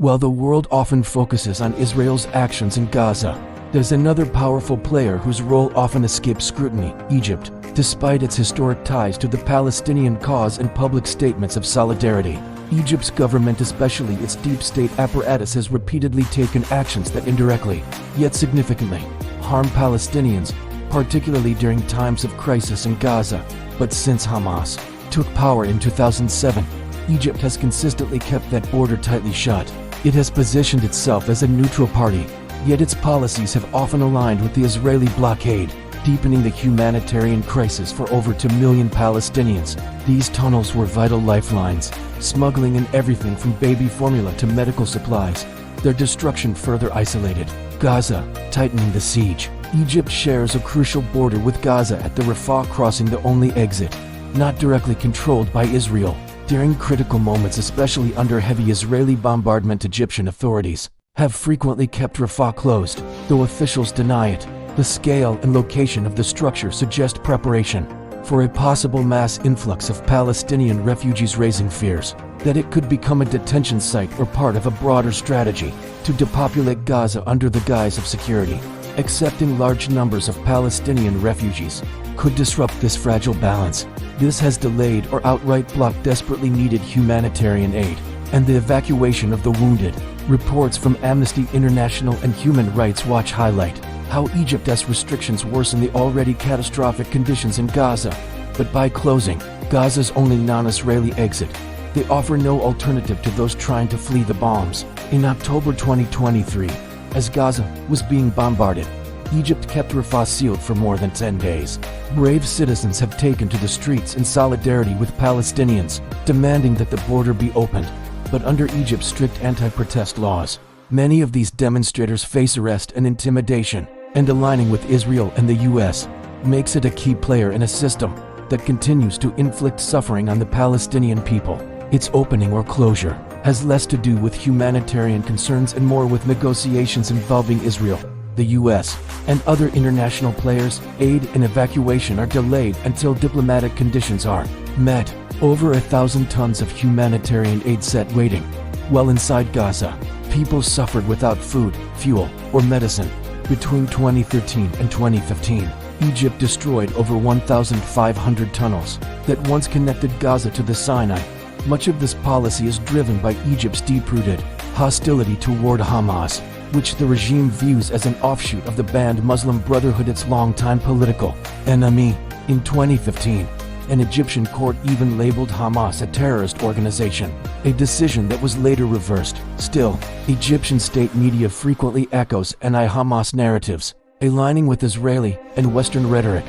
While the world often focuses on Israel's actions in Gaza, there's another powerful player whose role often escapes scrutiny: Egypt. Despite its historic ties to the Palestinian cause and public statements of solidarity, Egypt's government, especially its deep state apparatus, has repeatedly taken actions that indirectly, yet significantly, harm Palestinians, particularly during times of crisis in Gaza. But since Hamas took power in 2007, Egypt has consistently kept that border tightly shut. It has positioned itself as a neutral party, yet its policies have often aligned with the Israeli blockade, deepening the humanitarian crisis for over 2 million Palestinians. These tunnels were vital lifelines, smuggling in everything from baby formula to medical supplies. Their destruction further isolated Gaza, tightening the siege. Egypt shares a crucial border with Gaza at the Rafah crossing, the only exit not directly controlled by Israel. During critical moments, especially under heavy Israeli bombardment, Egyptian authorities have frequently kept Rafah closed, though officials deny it. The scale and location of the structure suggest preparation for a possible mass influx of Palestinian refugees, raising fears that it could become a detention site or part of a broader strategy to depopulate Gaza under the guise of security. Accepting large numbers of Palestinian refugees could disrupt this fragile balance. This has delayed or outright blocked desperately needed humanitarian aid and the evacuation of the wounded. Reports from Amnesty International and Human Rights Watch highlight how Egypt's restrictions worsen the already catastrophic conditions in Gaza. But by closing Gaza's only non-Israeli exit, they offer no alternative to those trying to flee the bombs. In October 2023, as Gaza was being bombarded, Egypt kept Rafah sealed for more than 10 days. Brave citizens have taken to the streets in solidarity with Palestinians, demanding that the border be opened. But under Egypt's strict anti-protest laws, many of these demonstrators face arrest and intimidation, and aligning with Israel and the US makes it a key player in a system that continues to inflict suffering on the Palestinian people. Its opening or closure has less to do with humanitarian concerns and more with negotiations involving Israel, the US, and other international players. Aid and evacuation are delayed until diplomatic conditions are met. Over 1,000 tons of humanitarian aid sat waiting. While inside Gaza, people suffered without food, fuel, or medicine. Between 2013 and 2015, Egypt destroyed over 1,500 tunnels that once connected Gaza to the Sinai. Much of this policy is driven by Egypt's deep-rooted hostility toward Hamas, which the regime views as an offshoot of the banned Muslim Brotherhood, its longtime political enemy. In 2015, an Egyptian court even labeled Hamas a terrorist organization, a decision that was later reversed. Still, Egyptian state media frequently echoes anti-Hamas narratives, aligning with Israeli and Western rhetoric.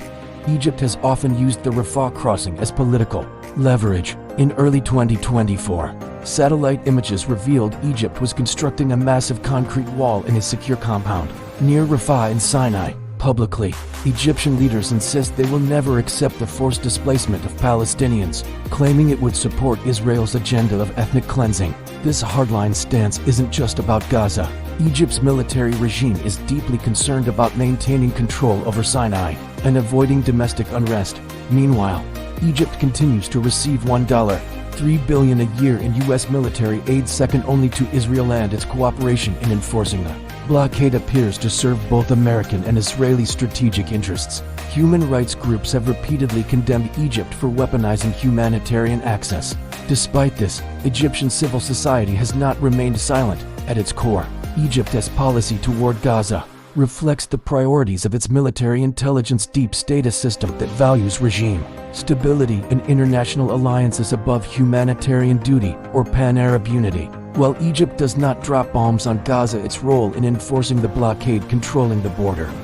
Egypt has often used the Rafah crossing as political leverage. In early 2024, satellite images revealed Egypt was constructing a massive concrete wall in a secure compound near Rafah in Sinai. Publicly, Egyptian leaders insist they will never accept the forced displacement of Palestinians, claiming it would support Israel's agenda of ethnic cleansing. This hardline stance isn't just about Gaza. Egypt's military regime is deeply concerned about maintaining control over Sinai and avoiding domestic unrest. Meanwhile, Egypt continues to receive $1.3 billion a year in U.S. military aid, second only to Israel, and its cooperation in enforcing the blockade appears to serve both American and Israeli strategic interests. Human rights groups have repeatedly condemned Egypt for weaponizing humanitarian access. Despite this, Egyptian civil society has not remained silent. At its core, Egypt's policy toward Gaza reflects the priorities of its military intelligence deep state system that values regime stability and international alliances above humanitarian duty or pan-Arab unity. While Egypt does not drop bombs on Gaza, its role in enforcing the blockade, controlling the border,